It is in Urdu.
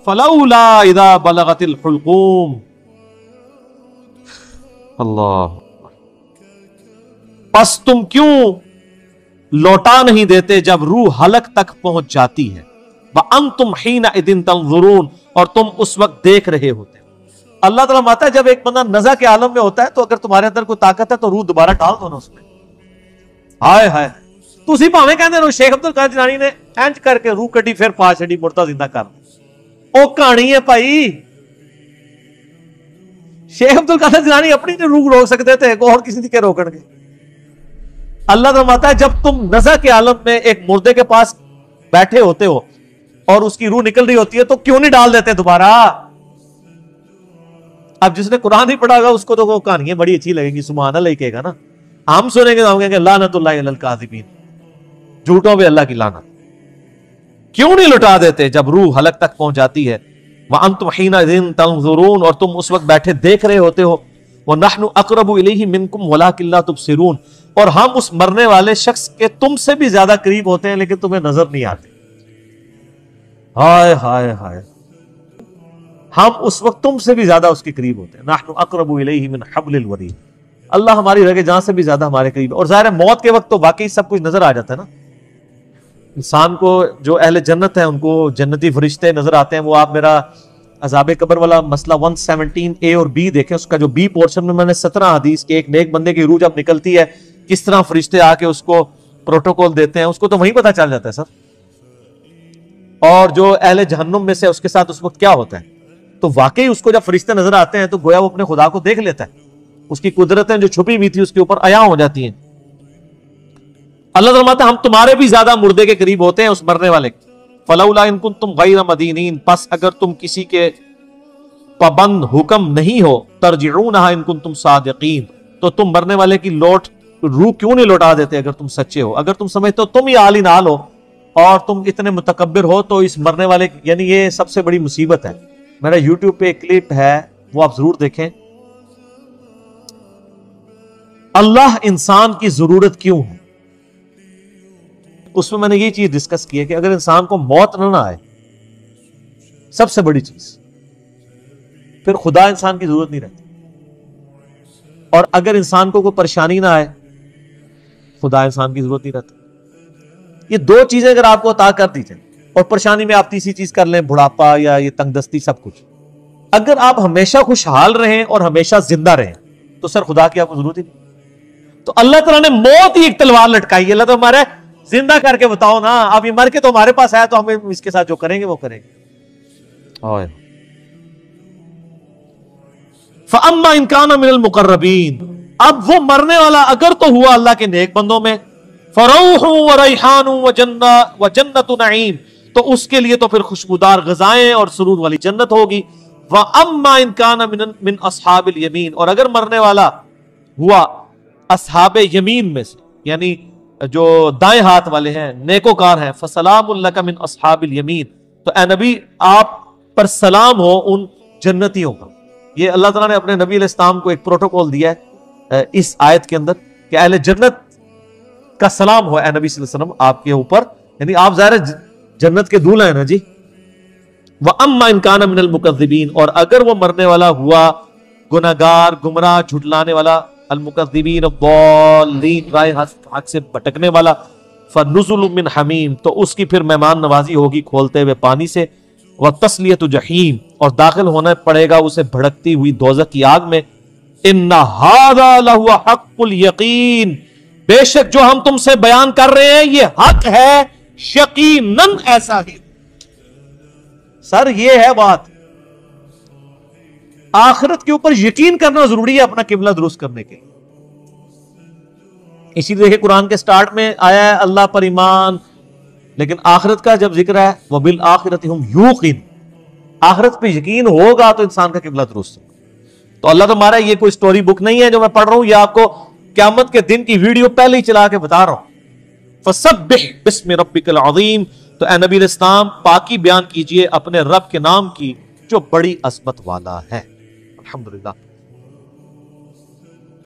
فلولا اذا بلغت الحلقوم. اللہ، پس تم کیوں لوٹا نہیں دیتے جب روح حلق تک پہنچ جاتی ہے. وانتم حینئذ تنظرون، اور تم اس وقت دیکھ رہے ہوتے. اللہ تعالیٰ ماتا ہے جب ایک بندہ نزع کے عالم میں ہوتا ہے تو اگر تمہارے اندر کوئی طاقت ہے تو روح دوبارہ ڈال دو نا اس میں. ہائے ہائے، تسی بھاویں کہندے ہو شیخ عبد القادر جیلانی نے اینج کر کے روح کٹی پھر پا چھڑی مردہ زندہ کر. او کہانی ہے بھائی، شیخ عبد القادر جیلانی اپنی روح روک سکتے تھے، اور کسی دی کے روکن گے. اللہ تعالیٰ فرماتا ہے جب تم نزع کے عالم میں ایک مردے کے پاس بیٹھے ہوتے ہو اور اس کی روح نکل رہی ہوتی ہے تو کیوں نہیں ڈال دیتے دوبارہ. اب جس نے قرآن نہیں پڑھا گا اس کو تو وہ کہانیاں بڑی اچھی لگیں گی، سبحان اللہ ہی کہے گا نا. ہم سنیں گے تو ہم کہیں گے لعنت اللہ علی الکاذبین، جھوٹوں پہ اللہ کی لعنت. کیوں نہیں لٹا دیتے جب روح حلق تک پہنچ جاتی ہے. وانتم حینئذ تنظرون، اور تم اس وقت بیٹھے دیکھ رہے ہوتے ہو. ونحن اقرب الیہ منکم ولکن لا تبصرون، اور ہم اس مرنے والے شخص کے تم سے بھی زیادہ قریب ہوتے ہیں لیکن تمہیں نظر نہیں آتے. ہائے ہائے ہائے، ہم اس وقت تم سے بھی زیادہ اس کے قریب ہوتے ہیں. نحن اقرب الیہ من حبل الورید، اللہ ہماری رگے جان سے بھی زیادہ ہمارے قریب ہے. اور ظاہر ہے موت کے وقت تو واقعی سب کچھ نظر آ جاتا ہے نا. انسان کو جو اہل جنت ہے ان کو جنتی فرشتے نظر آتے ہیں. وہ آپ میرا عذاب قبر والا مسئلہ 117A اور B دیکھیں، اس کا جو B پورشن میں نے 17 حدیث کہ ایک نیک بندے کی روح جب نکلتی ہے کس طرح فرشتے آ کے اس کو پروٹوکول دیتے ہیں، اس کو تو وہیں پتہ چل جاتا ہے سر. اور جو اہل جہنم میں سے اس کے ساتھ اس وقت کیا ہوتا ہے، تو واقعی اس کو جب فرشتے نظر آتے ہیں تو گویا وہ اپنے خدا کو دیکھ لیتا ہے. اس کی قدرتیں جو چھپی ہوئی تھی اس کے اوپر عیاں ہو جاتی ہیں. اللہ فرماتا ہے ہم تمہارے بھی زیادہ مردے کے قریب ہوتے ہیں اس مرنے والے. فلولا ان کنتم غیر مدینین، پس اگر تم کسی کے پابند حکم نہیں ہو، ترجعونها ان کنتم صادقین، تو تم مرنے والے کی روح کیوں نہیں لوٹا دیتے اگر تم سچے ہو. اگر تم سمجھتے ہو تم ہی عالی نال ہو اور تم اتنے متکبر ہو تو اس مرنے والے، یعنی یہ سب سے بڑی مصیبت ہے. میرا یوٹیوب پہ ایک کلپ ہے وہ آپ ضرور دیکھیں. اللہ انسان کی ضرورت کیوں ہے، اس میں نے یہ چیز ڈسکس کی ہے کہ اگر انسان کو موت نہ آئے، سب سے بڑی چیز، پھر خدا انسان کی ضرورت نہیں رہتی. اور اگر انسان کو کوئی پریشانی نہ آئے، خدا انسان کی ضرورت نہیں رہتی. یہ دو چیزیں اگر آپ کو عطا کر دی جائیں اور پریشانی میں آپ تیسری چیز کر لیں، بڑھاپا یا یہ تنگ دستی، سب کچھ، اگر آپ ہمیشہ خوشحال رہیں اور ہمیشہ زندہ رہیں تو سر خدا کی آپ کو ضرورت ہی نہیں. تو اللہ تعالیٰ نے موت ہی ایک تلوار لٹکائی. اللہ تو ہمارے زندہ کر کے بتاؤ نا، اب یہ مر کے تو ہمارے پاس آیا تو ہمیں اس کے ساتھ جو کریں گے وہ کریں گے. فَأَمَّا إِن كَانَ مِنَ الْمُقَرَّبِينَ، اب وہ مرنے والا اگر تو ہوا اللہ کے نیک بندوں میں، فَرَوْحٌ وَرَيْحَانٌ وَجَنَّةُ نَعِيمٌ، تو اس کے لیے تو پھر خوشبودار غذائیں اور سرور والی جنت ہوگی. وَأَمَّا إِن كَانَ مِنْ أَصْحَابِ الْيَمِينَ، اور اگر مرنے والا ہوا اصحاب یمین میں سے، یعنی جو دائیں ہاتھ والے ہیں، نیکوکار ہیں، فَسَلَامٌ لَكَ مِنْ أَصْحَابِ الْيَمِينَ، تو اے نبی آپ پر سلام ہو ان جنتیوں کا. یہ اللہ تعالیٰ نے اپنے نبی علیہ السلام کو ایک پروٹوکول دیا ہے اس آیت کے اندر کہ اہل جنت کا سلام ہو اے نبی صلی اللہ علیہ وسلم آپ کے اوپر، یعنی آپ ظاہر جنت کے دولہا ہیں نا جی. وَأَمَّا إِن كَانَ مِنَ الْمُكَذِّبِينَ، اور اگر وہ مرنے والا ہوا گناہگار، گمراہ، جھٹلانے والا، المکذبین الضالین، رائے حق سے بھٹکنے والا، فَنُزُلٌ مِّنْ حَمِيمٍ، تو اس کی پھر مہمان نوازی ہوگی کھولتے ہوئے پانی سے، وَتَصْلِيَةُ جَحِيمٍ، اور داخل ہونا پڑے گا اسے بھڑکتی ہوئی دوزخ کی آگ میں. إِنَّ هَذَا لَهُوَ حَقُّ الْيَقِينِ، بے شک جو ہم تم سے بیان کر رہے ہیں یہ حق ہے، یقیناً ایسا ہی. سر یہ ہے بات، آخرت کے اوپر یقین کرنا ضروری ہے اپنا قبلہ درست کرنے کے. اسی لیے دیکھیں قرآن کے سٹارٹ میں آیا ہے اللہ پر ایمان، لیکن آخرت کا جب ذکر ہے وَبِالْآخِرَةِ هُمْ يُوقِنُونَ، آخرت پہ یقین ہوگا تو انسان کا قبلہ درست ہوگا. تو اللہ تمہارا یہ کوئی سٹوری بک نہیں ہے جو میں پڑھ رہا ہوں، یہ آپ کو قیامت کے دن کی ویڈیو پہلے ہی چلا کے بتا رہا ہوں. فَسَبِّحْ بِاسْمِ رَبِّكَ الْعَظِيمِ، تو اے نبی علیہ السلام پاکی بیان کیجئے اپنے رب کے نام کی جو بڑی عظمت والا ہے. الحمدللہ.